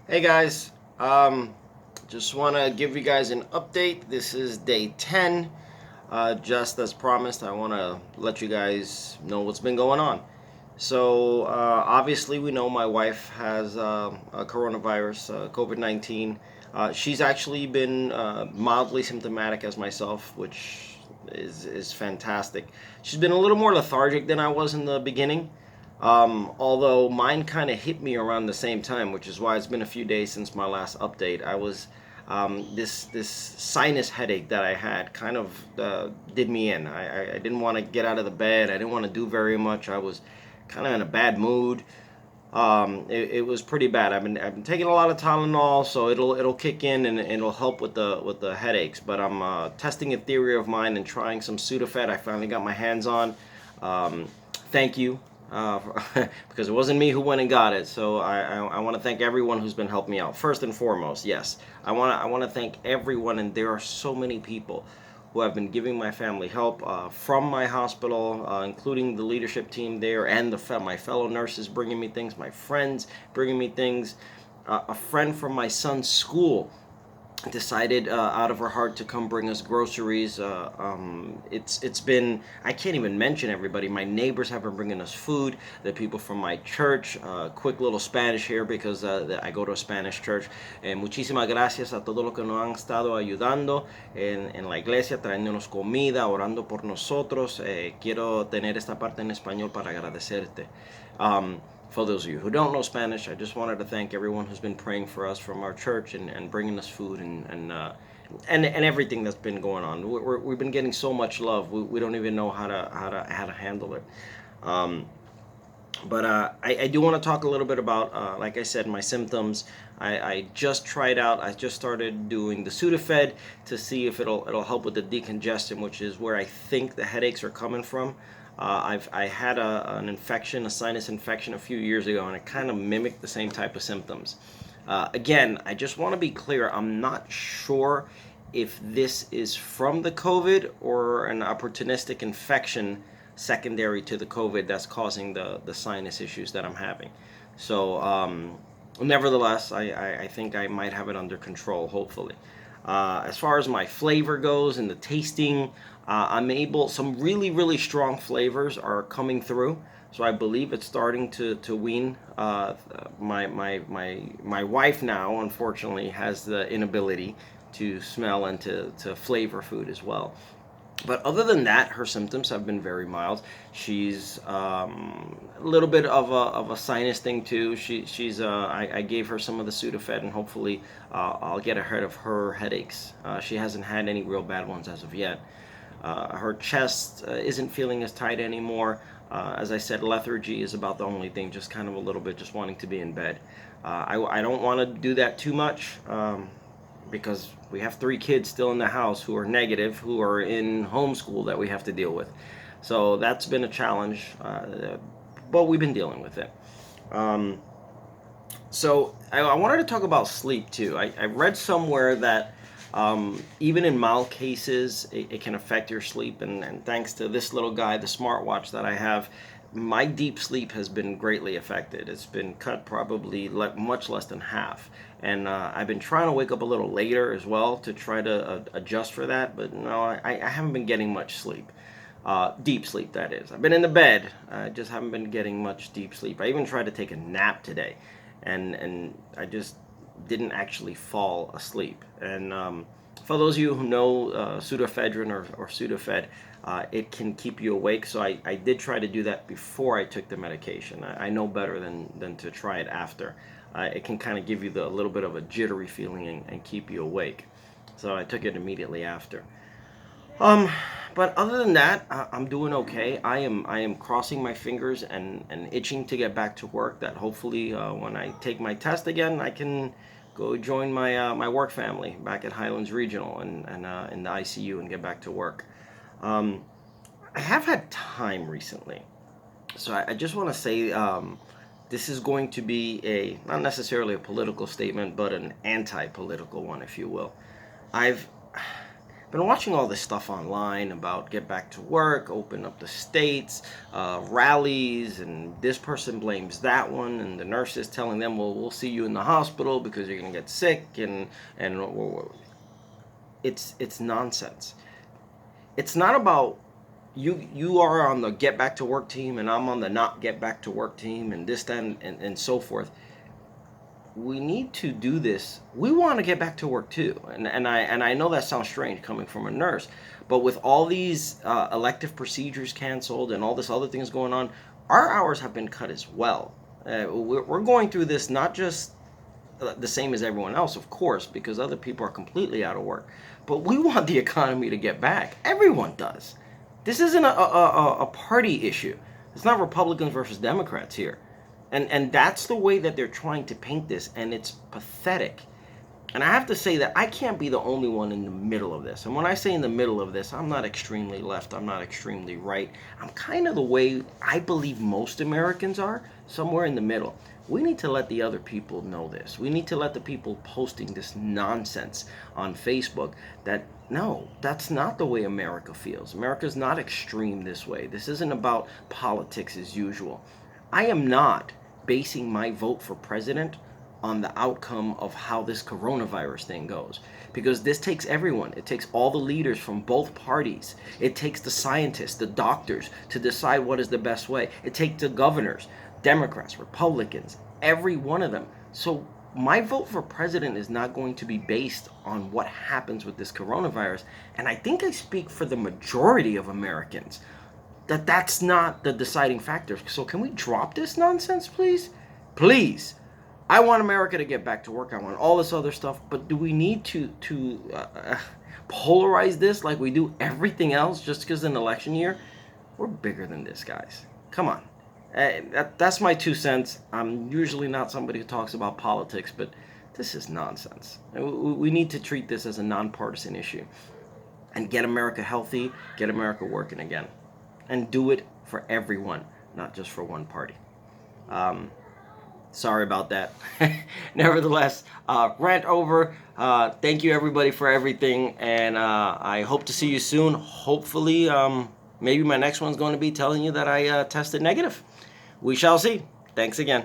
Hey guys, just want to give you guys an update. This is day 10. Just as promised, I want to let you guys know what's been going on. So, obviously, we know my wife has a coronavirus, COVID-19. She's actually been mildly symptomatic as myself, which is fantastic. She's been a little more lethargic than I was in the beginning. Although mine kind of hit me around the same time, which is why it's been a few days since my last update. I was this sinus headache that I had kind of did me in. I didn't want to get out of the bed. I didn't want to do very much. I was kind of in a bad mood. It was pretty bad. I've been taking a lot of Tylenol, so it'll kick in and it'll help with the headaches. But I'm testing a theory of mine and trying some Sudafed. I finally got my hands on. Thank you. Uh, because it wasn't me who went and got it. So I want to thank everyone who's been helping me out. First and foremost, yes, I want to thank everyone, and there are so many people who have been giving my family help from my hospital, including the leadership team there and my fellow nurses bringing me things, my friends bringing me things. A friend from my son's school decided out of her heart to come bring us groceries. It's been, I can't even mention everybody. My neighbors have been bringing us food. The people from my church. Quick little Spanish here because I go to a Spanish church. Muchísimas gracias a todos los que nos han estado ayudando en la iglesia, trayéndonos comida, orando por nosotros. Quiero tener esta parte en español para agradecerte. For those of you who don't know Spanish, I just wanted to thank everyone who's been praying for us from our church and bringing us food and everything that's been going on. We've been getting so much love. We don't even know how to handle it. Um, but I do want to talk a little bit about, like I said, my symptoms. I just tried out. I just started doing the Sudafed to see if it'll help with the decongestion, which is where I think the headaches are coming from. I had an infection, a sinus infection, a few years ago, and it kind of mimicked the same type of symptoms. Again, I just want to be clear. I'm not sure if this is from the COVID or an opportunistic infection secondary to the COVID that's causing the sinus issues that I'm having. So, nevertheless, I think I might have it under control, hopefully. As far as my flavor goes and the tasting, I'm able, some really strong flavors are coming through. So I believe it's starting to wean. My wife now, unfortunately, has the inability to smell and to flavor food as well. But other than that, her symptoms have been very mild. She's a little bit of a sinus thing too. I gave her some of the Sudafed, and hopefully I'll get ahead of her headaches. She hasn't had any real bad ones as of yet. Her chest isn't feeling as tight anymore. As I said, lethargy is about the only thing, just kind of a little bit, just wanting to be in bed. I don't want to do that too much. Because we have 3 kids still in the house who are negative, who are in homeschool that we have to deal with. So that's been a challenge, but we've been dealing with it. Um, so I wanted to talk about sleep too. I read somewhere that even in mild cases, it can affect your sleep. And thanks to this little guy, the smartwatch that I have, my deep sleep has been greatly affected. It's been cut probably much less than half. And I've been trying to wake up a little later as well to try to adjust for that. But no, I haven't been getting much sleep. Deep sleep, that is. I've been in the bed. I just haven't been getting much deep sleep. I even tried to take a nap today, and I just didn't actually fall asleep. And for those of you who know pseudoephedrine or Sudafed, it can keep you awake. So I did try to do that before I took the medication. I know better than to try it after. It can kind of give you a little bit of a jittery feeling and keep you awake. So I took it immediately after. Um, but other than that, I'm doing okay. I am crossing my fingers and itching to get back to work. That hopefully, when I take my test again, I can go join my work family back at Highlands Regional and in the ICU and get back to work. Um, I have had time recently, so I just want to say this is going to be not necessarily a political statement, but an anti-political one, if you will. I've been watching all this stuff online about get back to work, open up the states, rallies, and this person blames that one, and the nurse is telling them, well, we'll see you in the hospital because you're gonna get sick, and it's nonsense. It's not about you are on the get back to work team and I'm on the not get back to work team and this, that, and so forth. We need to do this. We want to get back to work too, and I know that sounds strange coming from a nurse, but with all these elective procedures canceled and all this other things going on, our hours have been cut as well. We're going through this not just the same as everyone else, of course, because other people are completely out of work, but we want the economy to get back. Everyone does. This isn't a party issue. It's not Republicans versus Democrats here. And that's the way that they're trying to paint this, and it's pathetic. And I have to say that I can't be the only one in the middle of this. And when I say in the middle of this, I'm not extremely left, I'm not extremely right. I'm kind of the way I believe most Americans are, somewhere in the middle. We need to let the other people know this. We need to let the people posting this nonsense on Facebook that, no, that's not the way America feels. America's not extreme this way. This isn't about politics as usual. I am not basing my vote for president on the outcome of how this coronavirus thing goes, because this takes everyone. It takes all the leaders from both parties. It takes the scientists, the doctors, to decide what is the best way. It takes the governors, Democrats, Republicans, every one of them. So my vote for president is not going to be based on what happens with this coronavirus, and I think I speak for the majority of Americans that's not the deciding factor. So can we drop this nonsense, please? Please. I want America to get back to work. I want all this other stuff. But do we need to polarize this like we do everything else just because it's an election year? We're bigger than this, guys. Come on. That's my 2 cents. I'm usually not somebody who talks about politics, but this is nonsense. We need to treat this as a nonpartisan issue and get America healthy, get America working again. And do it for everyone, not just for one party. Sorry about that. Nevertheless, rant over. Thank you everybody for everything, and I hope to see you soon. Hopefully, maybe my next one's going to be telling you that I tested negative. We shall see. Thanks again.